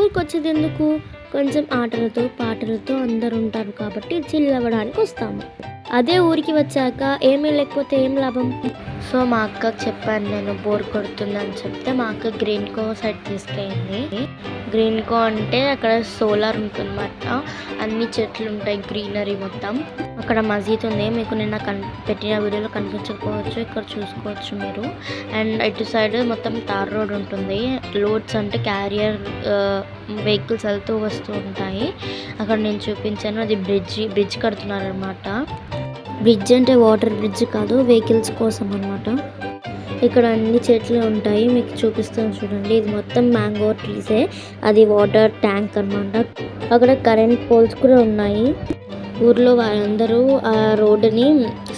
ఊరికి వచ్చేది ఎందుకు? కొంచెం ఆటలతో పాటలతో అందరు ఉంటారు కాబట్టి చిల్ అవ్వడానికి వస్తాము. అదే ఊరికి వచ్చాక ఏమీ లేకపోతే ఏం లాభం? సో మా అక్కకి చెప్పాను నేను, బోర్ కొడుతుందని చెప్తే మా అక్క గ్రీన్ కో సైడ్ తీసుకెళ్ళింది. గ్రీన్ కో అంటే అక్కడ సోలార్ ఉంటుందన్నమాట, అన్ని చెట్లు ఉంటాయి, గ్రీనరీ మొత్తం. అక్కడ మసీద్ ఉంది, మీకు నిన్న పెట్టిన వీడియోలో కనిపించకపోవచ్చు, ఇక్కడ చూసుకోవచ్చు మీరు. అండ్ ఇటు సైడ్ మొత్తం తార్ రోడ్ ఉంటుంది. లోడ్స్ అంటే క్యారియర్ వెహికల్స్ వెళ్తూ వస్తూ ఉంటాయి. అక్కడ నేను చూపించాను, అది బ్రిడ్జ్ కడుతున్నారు అనమాట. బ్రిడ్జ్ అంటే వాటర్ బ్రిడ్జ్ కాదు, వెహికల్స్ కోసం అనమాట. ఇక్కడ అన్ని చెట్లు ఉంటాయి, మీకు చూపిస్తాను చూడండి. ఇది మొత్తం మ్యాంగో ట్రీసే, అది వాటర్ ట్యాంక్ అనమాట. అక్కడ కరెంట్ పోల్స్ కూడా ఉన్నాయి. ఊర్లో వాళ్ళందరూ ఆ రోడ్డుని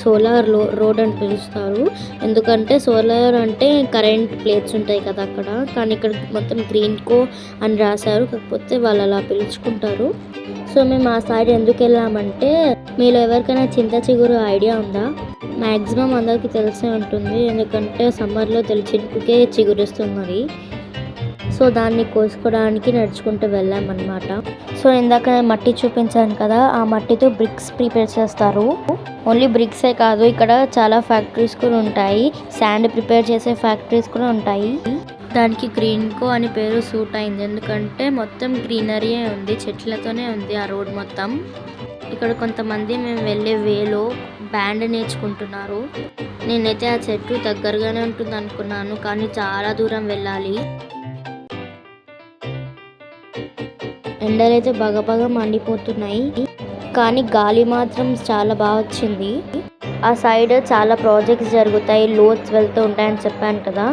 సోలార్ రోడ్ అని పిలుస్తారు. ఎందుకంటే సోలార్ అంటే కరెంట్ ప్లేట్స్ ఉంటాయి కదా అక్కడ, కానీ ఇక్కడ మొత్తం గ్రీన్ కో అని రాశారు, కాకపోతే వాళ్ళు అలా పిలుచుకుంటారు. సో మేము ఆ సైడ్ ఎందుకు వెళ్ళామంటే, మీలో ఎవరికైనా చింత చిగురు ఐడియా ఉందా? మ్యాక్సిమం అందరికీ తెలిసే ఉంటుంది, ఎందుకంటే సమ్మర్లో చినుకుకే చిగురుస్తుంది. సో దాన్ని కోసుకోవడానికి నడుచుకుంటూ వెళ్ళామన్నమాట. సో ఇందాక మట్టి చూపించాను కదా, ఆ మట్టితో బ్రిక్స్ ప్రిపేర్ చేస్తారు. ఓన్లీ బ్రిక్సే కాదు, ఇక్కడ చాలా ఫ్యాక్టరీస్ కూడా ఉంటాయి, శాండ్ ప్రిపేర్ చేసే ఫ్యాక్టరీస్ కూడా ఉంటాయి. దానికి గ్రీన్ కో అని పేరు సూట్ అయింది, ఎందుకంటే మొత్తం గ్రీనరీయే ఉంది, చెట్లతోనే ఉంది ఆ రోడ్ మొత్తం. ఇక్కడ కొంతమంది మేము వెళ్ళే వేలో బ్యాండ్ నేర్చుకుంటున్నారు. నేనైతే ఆ చెట్టు దగ్గరగానే ఉంటుంది అనుకున్నాను, కానీ చాలా దూరం వెళ్ళాలి. ఎండలైతే బాగా మండిపోతున్నాయి, కానీ గాలి మాత్రం చాలా బాగా వచ్చింది. ఆ సైడ్ చాలా ప్రాజెక్ట్స్ జరుగుతాయి, లోడ్స్ వెళ్తూ ఉంటాయని చెప్పాను కదా,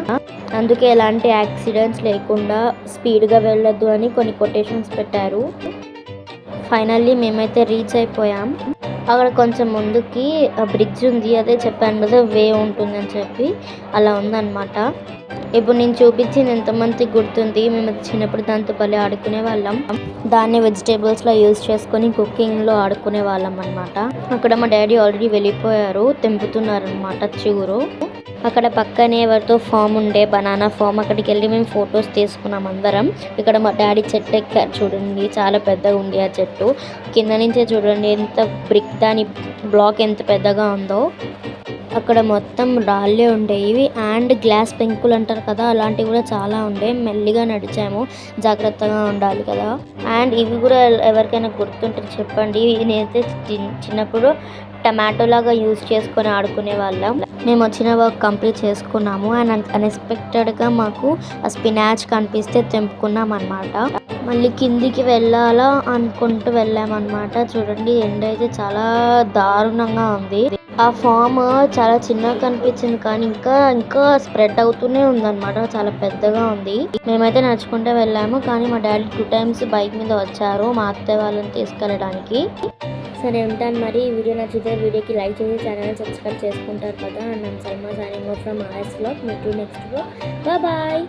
అందుకే ఎలాంటి యాక్సిడెంట్స్ లేకుండా స్పీడ్గా వెళ్ళొద్దు అని కొన్ని కొటేషన్స్ పెట్టారు. ఫైనల్లీ మేమైతే రీచ్ అయిపోయాం. అక్కడ కొంచెం ముందుకి బ్రిడ్జ్ ఉంది, అదే చెప్పాను కదా వే ఉంటుందని చెప్పి, అలా ఉందన్నమాట. ఇప్పుడు నేను చూపించింది ఎంతమందికి గుర్తుంది, మేము చిన్నప్పుడు దాంతో భలే ఆడుకునే వాళ్ళం. దాన్ని వెజిటేబుల్స్లో యూజ్ చేసుకొని కుకింగ్లో ఆడుకునే వాళ్ళం అనమాట. అక్కడ మా డాడీ ఆల్రెడీ వెళ్ళిపోయారు, తెంపుతున్నారు అనమాట చిగురు. అక్కడ పక్కనే ఎవరితో ఫామ్ ఉండే, బనానా ఫామ్, అక్కడికి వెళ్ళి మేము ఫొటోస్ తీసుకున్నాం అందరం. ఇక్కడ మా డాడీ చెట్టు ఎక్కారు చూడండి, చాలా పెద్దగా ఉంది ఆ చెట్టు. కింద నుంచే చూడండి ఎంత దాని బ్లాక్ ఎంత పెద్దగా ఉందో. అక్కడ మొత్తం రాళ్ళే ఉండేవి, అండ్ గ్లాస్ పెంకులు అంటారు కదా, అలాంటివి కూడా చాలా ఉండే. మెల్లిగా నడిచాము, జాగ్రత్తగా ఉండాలి కదా. అండ్ ఇవి కూడా ఎవరికైనా గుర్తుంటే చెప్పండి. నేనైతే చిన్నప్పుడు టమాటో లాగా యూజ్ చేసుకొని ఆడుకునే వాళ్ళం. మేము వచ్చిన వర్క్ కంప్లీట్ చేసుకున్నాము, అండ్ అన్ఎక్స్పెక్టెడ్గా మాకు ఆ స్పినాచ్ కనిపిస్తే తెంపుకున్నాం అనమాట. మళ్ళీ కిందికి వెళ్ళాలా అనుకుంటూ వెళ్ళామన్నమాట. చూడండి ఎండ అయితే చాలా దారుణంగా ఉంది. ఆ ఫామ్ చాలా చిన్నగా కనిపించింది, కానీ ఇంకా స్ప్రెడ్ అవుతూనే ఉందన్నమాట, చాలా పెద్దగా ఉంది. మేమైతే నడుచుకుంటూ వెళ్ళాము, కానీ మా డాడీ 2 times బైక్ మీద వచ్చారు మా అత్తయ్య వాళ్ళని తీసుకెళ్ళడానికి. సరే ఉంటాను మరి. ఈ వీడియో నచ్చితే వీడియోకి లైక్ చేసి ఛానల్ సబ్స్క్రైబ్ చేసుకుంటారు కదా. And Salma signing off from RS Vlog. Meet you next. Bye.